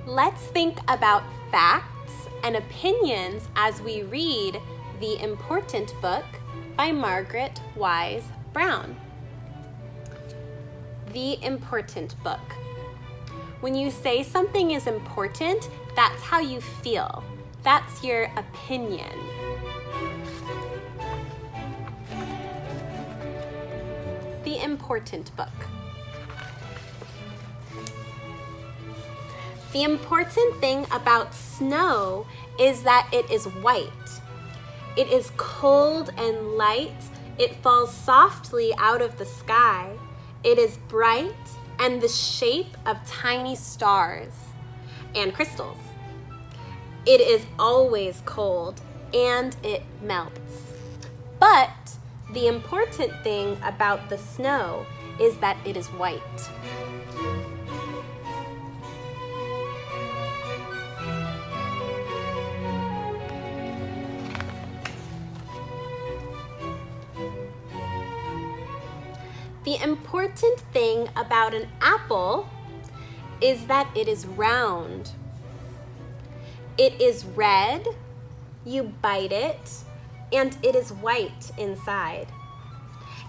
Let's think about facts and opinions as we read The Important Book by Margaret Wise Brown. The Important Book. When you say something is important, that's how you feel. That's your opinion. The Important Book. The important thing about snow is that it is white. It is cold and light. It falls softly out of the sky. It is bright and the shape of tiny stars and crystals. It is always cold and it melts. But the important thing about the snow is that it is white. The important thing about an apple is that it is round. It is red, you bite it, and it is white inside.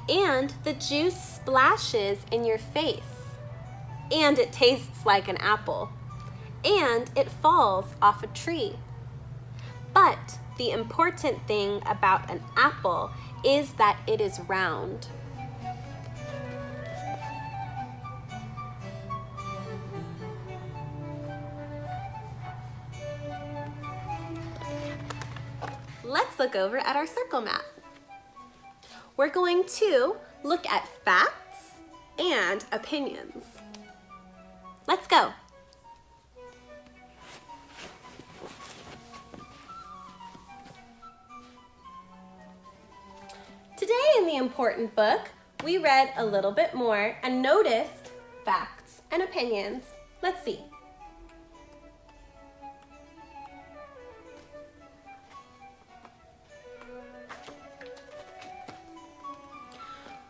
And the juice splashes in your face. And it tastes like an apple. And it falls off a tree. But the important thing about an apple is that it is round. Let's look over at our circle map. We're going to look at facts and opinions. Let's go. Today in the important book, we read a little bit more and noticed facts and opinions. Let's see.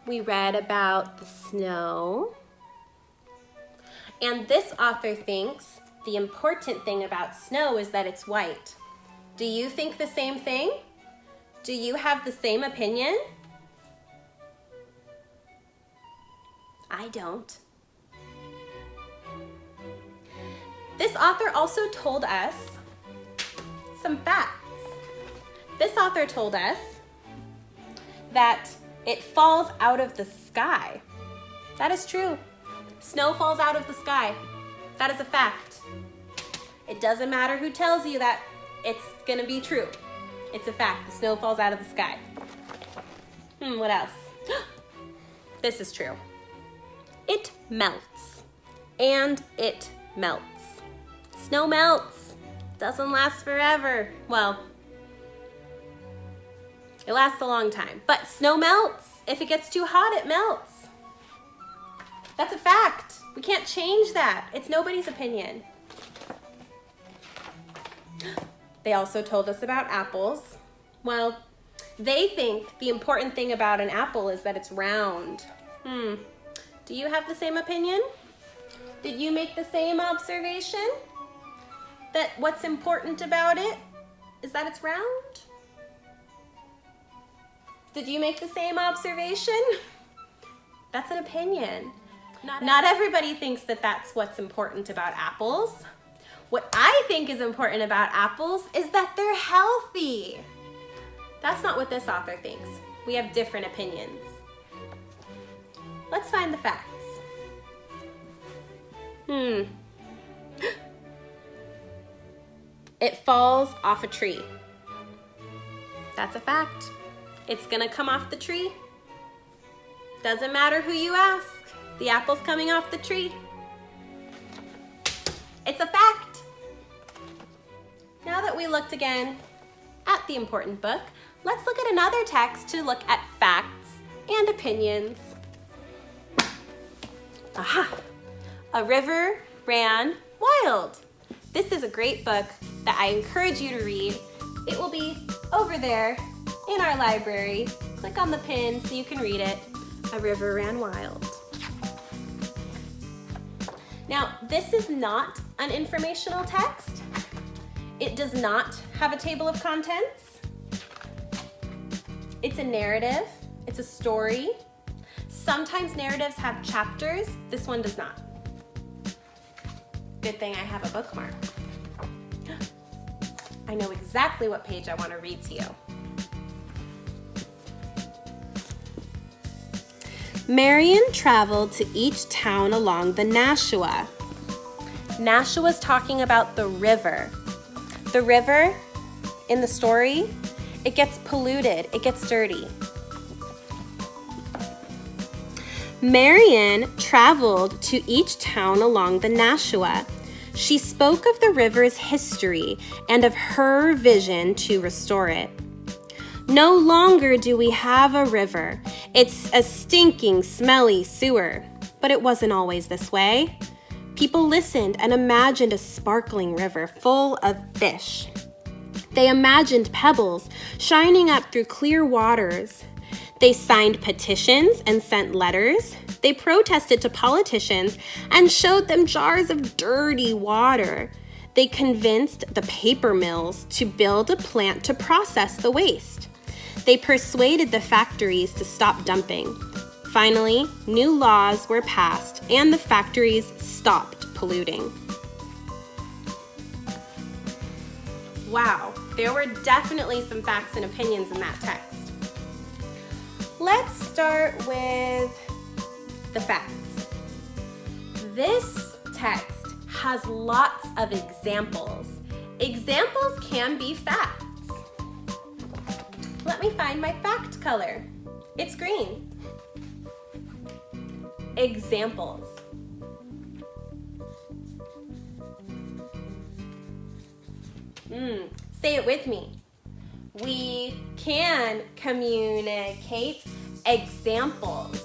We read about the snow, and this author thinks the important thing about snow is that it's white. Do you think the same thing? Do you have the same opinion? I don't. This author also told us some facts. This author told us that it falls out of the sky. That is true. Snow falls out of the sky. That is a fact. It doesn't matter who tells you that it's gonna be true. It's a fact. The snow falls out of the sky. What else? This is true. It melts. And it melts. Snow melts. Doesn't last forever. Well, it lasts a long time, but snow melts. If it gets too hot, it melts. That's a fact. We can't change that. It's nobody's opinion. They also told us about apples. Well, they think the important thing about an apple is that it's round. Do you have the same opinion? Did you make the same observation? That what's important about it is that it's round? Did you make the same observation? That's an opinion. Not everybody thinks that that's what's important about apples. What I think is important about apples is that they're healthy. That's not what this author thinks. We have different opinions. Let's find the facts. It falls off a tree. That's a fact. It's gonna come off the tree. Doesn't matter who you ask. The apple's coming off the tree. It's a fact. Now that we looked again at the important book, let's look at another text to look at facts and opinions. Aha! A River Ran Wild. This is a great book that I encourage you to read. It will be over there in our library. Click on the pin so you can read it. A River Ran Wild. Now, this is not an informational text. It does not have a table of contents. It's a narrative. It's a story. Sometimes narratives have chapters. This one does not. Good thing I have a bookmark. I know exactly what page I want to read to you. Marion traveled to each town along the Nashua. Nashua's talking about the river. The river in the story, it gets polluted, it gets dirty. Marion traveled to each town along the Nashua. She spoke of the river's history and of her vision to restore it. No longer do we have a river. It's a stinking, smelly sewer. But it wasn't always this way. People listened and imagined a sparkling river full of fish. They imagined pebbles shining up through clear waters. They signed petitions and sent letters. They protested to politicians and showed them jars of dirty water. They convinced the paper mills to build a plant to process the waste. They persuaded the factories to stop dumping. Finally, new laws were passed and the factories stopped polluting. Wow, there were definitely some facts and opinions in that text. Let's start with the facts. This text has lots of examples. Examples can be facts. Let me find my fact color. It's green. Examples. Say it with me. We can communicate examples.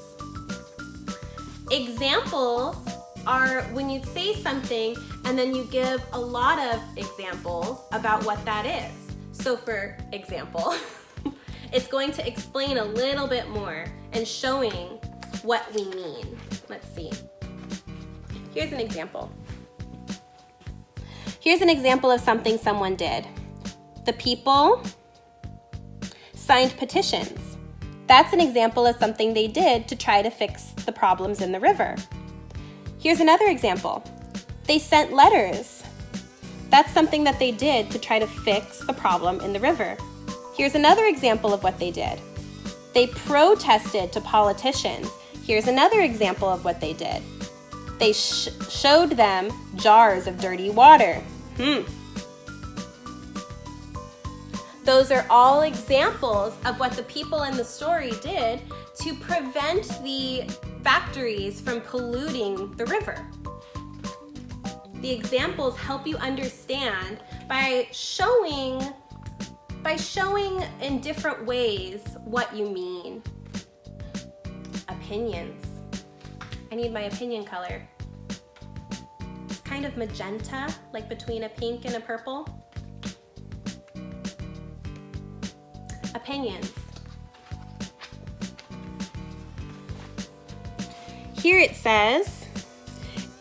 Examples are when you say something and then you give a lot of examples about what that is. So for example, it's going to explain a little bit more and showing what we mean. Let's see. Here's an example. Here's an example of something someone did. The people signed petitions. That's an example of something they did to try to fix the problems in the river. Here's another example. They sent letters. That's something that they did to try to fix the problem in the river. Here's another example of what they did. They protested to politicians. Here's another example of what they did. They showed them jars of dirty water. Those are all examples of what the people in the story did to prevent the factories from polluting the river. The examples help you understand by showing in different ways what you mean. Opinions. I need my opinion color. It's kind of magenta, like between a pink and a purple. Opinions. Here it says,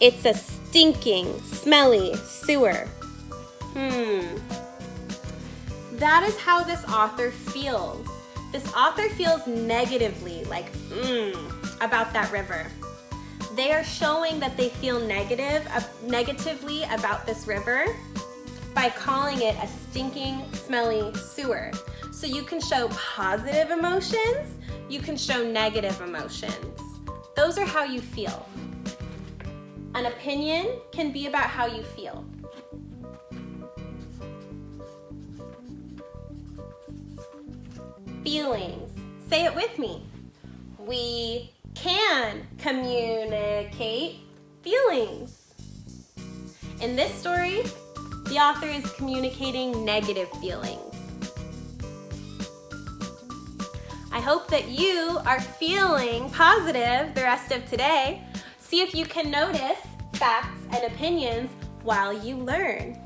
it's a stinking, smelly sewer. That is how this author feels. This author feels negatively, like, about that river. They are showing that they feel negatively about this river by calling it a stinking, smelly sewer. So you can show positive emotions, you can show negative emotions. Those are how you feel. An opinion can be about how you feel. Feelings. Say it with me. We can communicate feelings. In this story, the author is communicating negative feelings. I hope that you are feeling positive the rest of today. See if you can notice facts and opinions while you learn.